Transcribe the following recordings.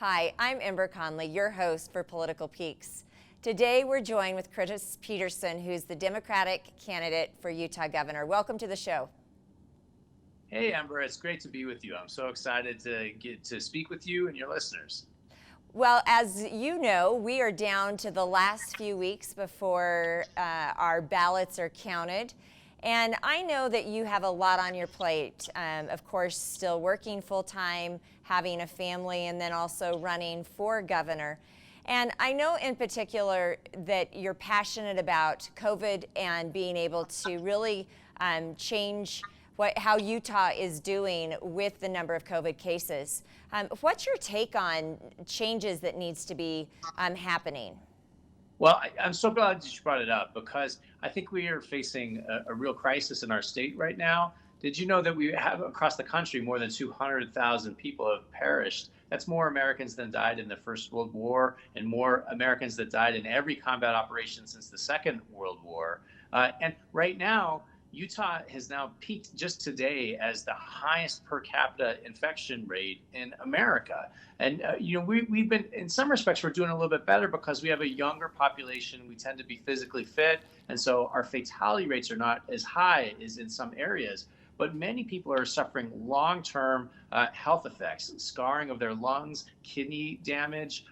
Hi, I'm Ember Conley, your host for Political Peeks. Today we're joined with Chris Peterson, who's the Democratic candidate for Utah governor. Welcome to the show. Hey, Amber, it's great to be with you. I'm so excited to get to speak with you and your listeners. Well, as you know, we are down to the last few weeks before our ballots are counted. And I know that you have a lot on your plate. Of course, still working full-time, having a family, and then also running for governor. And I know in particular that you're passionate about COVID and being able to really change how Utah is doing with the number of COVID cases. What's your take on changes that needs to be happening? Well, I'm so glad that you brought it up because I think we are facing a real crisis in our state right now. Did you know that we have across the country more than 200,000 people have perished? That's more Americans than died in the First World War and more Americans that died in every combat operation since the Second World War. And right now, Utah has now peaked just today as the highest per capita infection rate in America. And, we've been, in some respects, we're doing a little bit better because we have a younger population. We tend to be physically fit. And so our fatality rates are not as high as in some areas. But many people are suffering long-term health effects, scarring of their lungs, kidney damage,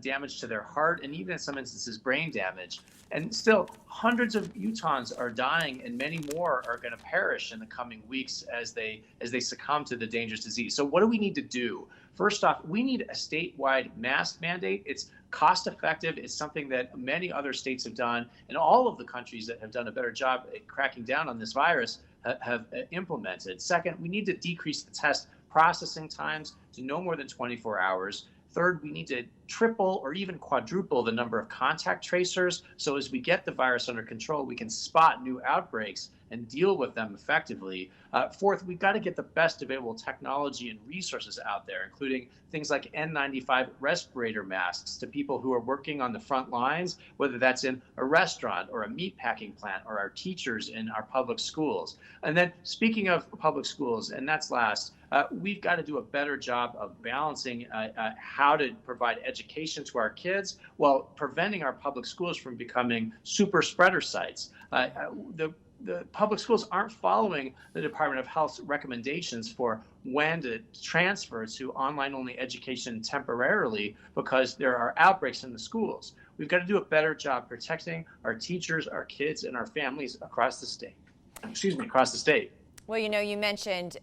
damage to their heart, and even in some instances, brain damage. And still, hundreds of Utahns are dying, and many more are going to perish in the coming weeks as they succumb to the dangerous disease. So, what do we need to do? First off, we need a statewide mask mandate. It's cost effective. It's something that many other states have done, and all of the countries that have done a better job at cracking down on this virus have implemented. Second, we need to decrease the test processing times to no more than 24 hours. Third, we need to triple or even quadruple the number of contact tracers. So as we get the virus under control, we can spot new outbreaks and deal with them effectively. Fourth, we've got to get the best available technology and resources out there, including things like N95 respirator masks to people who are working on the front lines, whether that's in a restaurant or a meat packing plant or our teachers in our public schools. And then speaking of public schools, and that's last, we've got to do a better job of balancing how to provide education to our kids while preventing our public schools from becoming super spreader sites. The public schools aren't following the Department of Health's recommendations for when to transfer to online-only education temporarily because there are outbreaks in the schools. We've got to do a better job protecting our teachers, our kids, and our families across the state. Across the state. Well, you mentioned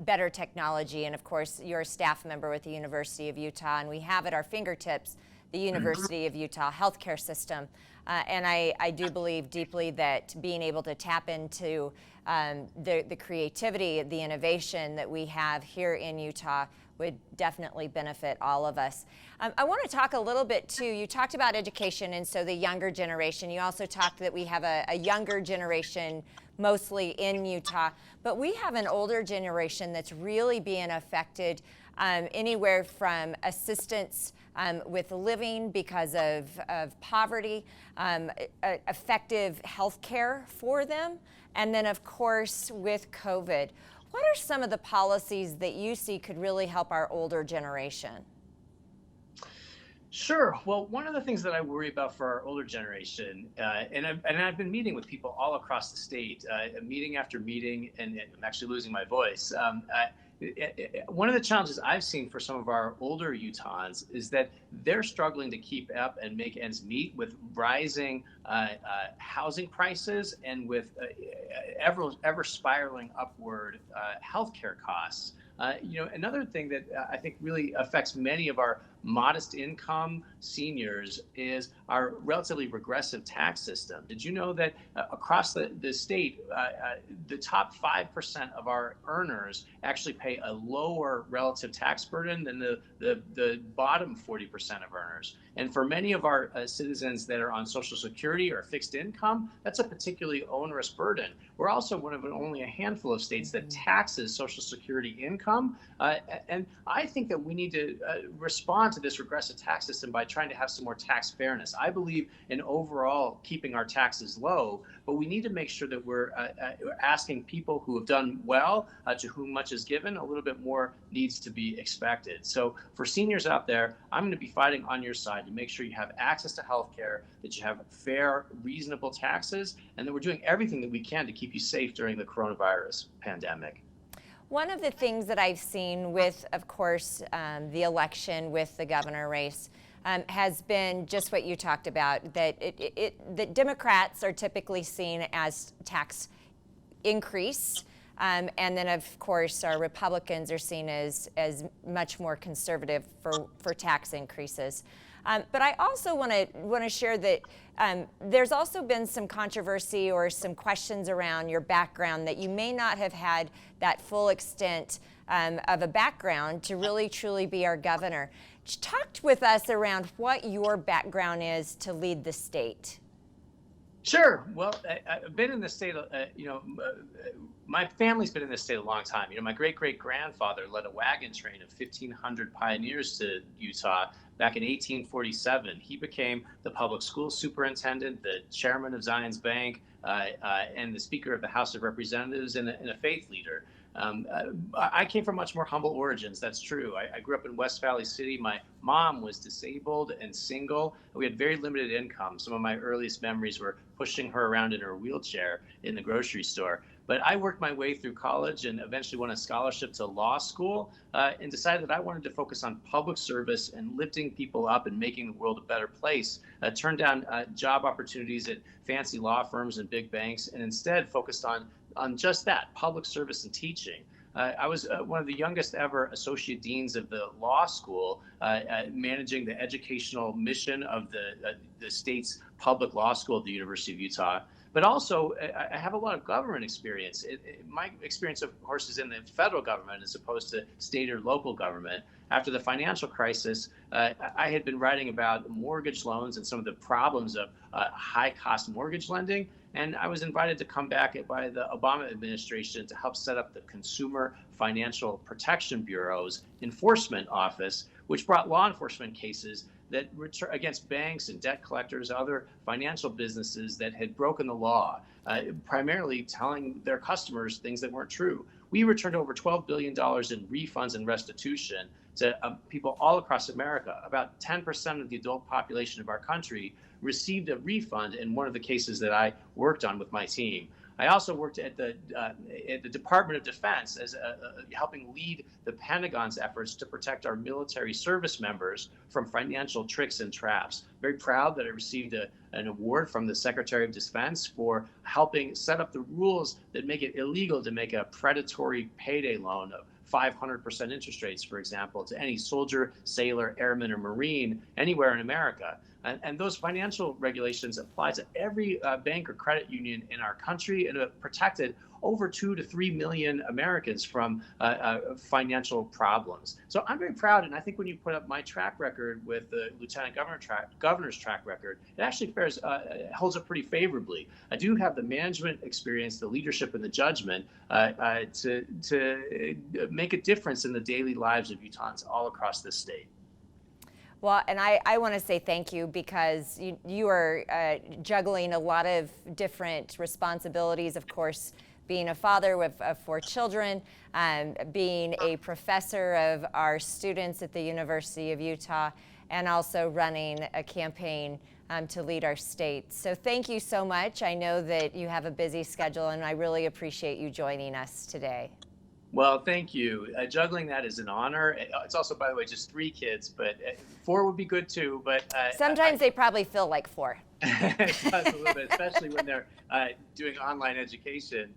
better technology, and of course, you're a staff member with the University of Utah, and we have at our fingertips the University of Utah healthcare system. And I do believe deeply that being able to tap into the creativity, the innovation that we have here in Utah would definitely benefit all of us. I want to talk a little bit too. You talked about education, and so the younger generation. You also talked that we have a younger generation mostly in Utah, but we have an older generation that's really being affected anywhere from assistance with living because of poverty, effective health care for them, and then of course with COVID. What are some of the policies that you see could really help our older generation? Sure. Well, one of the things that I worry about for our older generation, and I've been meeting with people all across the state, meeting after meeting, and I'm actually losing my voice. One of the challenges I've seen for some of our older Utahns is that they're struggling to keep up and make ends meet with rising housing prices and with ever spiraling upward healthcare costs. Another thing that I think really affects many of our modest income seniors is our relatively regressive tax system. Did you know that across the state, the top 5% of our earners actually pay a lower relative tax burden than the bottom 40% of earners? And for many of our citizens that are on Social Security or fixed income, that's a particularly onerous burden. We're also one of only a handful of states that taxes Social Security income. And I think that we need to respond to this regressive tax system by trying to have some more tax fairness. I believe in overall keeping our taxes low, but we need to make sure that we're asking people who have done well, to whom much is given, a little bit more needs to be expected. So for seniors out there, I'm going to be fighting on your side to make sure you have access to health care, that you have fair, reasonable taxes, and that we're doing everything that we can to keep you safe during the coronavirus pandemic. One of the things that I've seen with, of course, the election with the governor race has been just what you talked about, that that Democrats are typically seen as tax increase, and then of course our Republicans are seen as much more conservative for tax increases. But I also want to share that there's also been some controversy or some questions around your background, that you may not have had that full extent of a background to really truly be our governor. Talk with us around what your background is to lead the state. Sure. Well, I've been in the state, my family's been in this state a long time. My great-great-grandfather led a wagon train of 1,500 pioneers to Utah back in 1847. He became the public school superintendent, the chairman of Zion's Bank, and the Speaker of the House of Representatives, and a faith leader. I came from much more humble origins, that's true. I grew up in West Valley City. My mom was disabled and single. We had very limited income. Some of my earliest memories were pushing her around in her wheelchair in the grocery store. But I worked my way through college and eventually won a scholarship to law school, and decided that I wanted to focus on public service and lifting people up and making the world a better place. Turned down job opportunities at fancy law firms and big banks, and instead focused on just that, public service and teaching. I was one of the youngest ever associate deans of the law school, managing the educational mission of the state's public law school at the University of Utah. But also, I have a lot of government experience. My experience, of course, is in the federal government as opposed to state or local government. After the financial crisis, I had been writing about mortgage loans and some of the problems of high-cost mortgage lending. And I was invited to come back by the Obama administration to help set up the Consumer Financial Protection Bureau's enforcement office, which brought law enforcement cases that against banks and debt collectors, other financial businesses that had broken the law, primarily telling their customers things that weren't true. We returned over $12 billion in refunds and restitution to people all across America. About 10% of the adult population of our country received a refund in one of the cases that I worked on with my team. I also worked at the Department of Defense as helping lead the Pentagon's efforts to protect our military service members from financial tricks and traps. Very proud that I received an award from the Secretary of Defense for helping set up the rules that make it illegal to make a predatory payday loan of 500% interest rates, for example, to any soldier, sailor, airman, or Marine anywhere in America. And those financial regulations apply to every bank or credit union in our country, and have protected over 2 to 3 million Americans from financial problems. So I'm very proud, and I think when you put up my track record with the Lieutenant Governor's track record, it actually holds up pretty favorably. I do have the management experience, the leadership, and the judgment to make a difference in the daily lives of Utahns all across this state. Well, and I want to say thank you, because you are juggling a lot of different responsibilities, of course, being a father of 4 children, being a professor of our students at the University of Utah, and also running a campaign to lead our state. So thank you so much. I know that you have a busy schedule, and I really appreciate you joining us today. Well, thank you. Juggling that is an honor. It's also, by the way, just 3 kids, but 4 would be good too. But sometimes they probably feel like 4. It does a little bit, especially when they're doing online education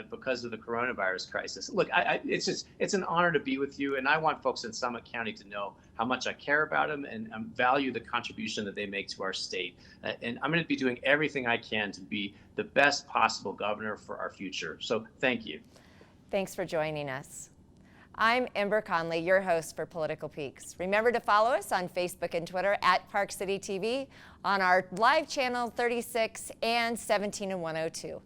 because of the coronavirus crisis. Look, it's an honor to be with you, and I want folks in Summit County to know how much I care about them and value the contribution that they make to our state. And I'm going to be doing everything I can to be the best possible governor for our future. So thank you. Thanks for joining us. I'm Ember Conley, your host for Political Peeks. Remember to follow us on Facebook and Twitter at Park City TV, on our live channel 36 and 17 and 102.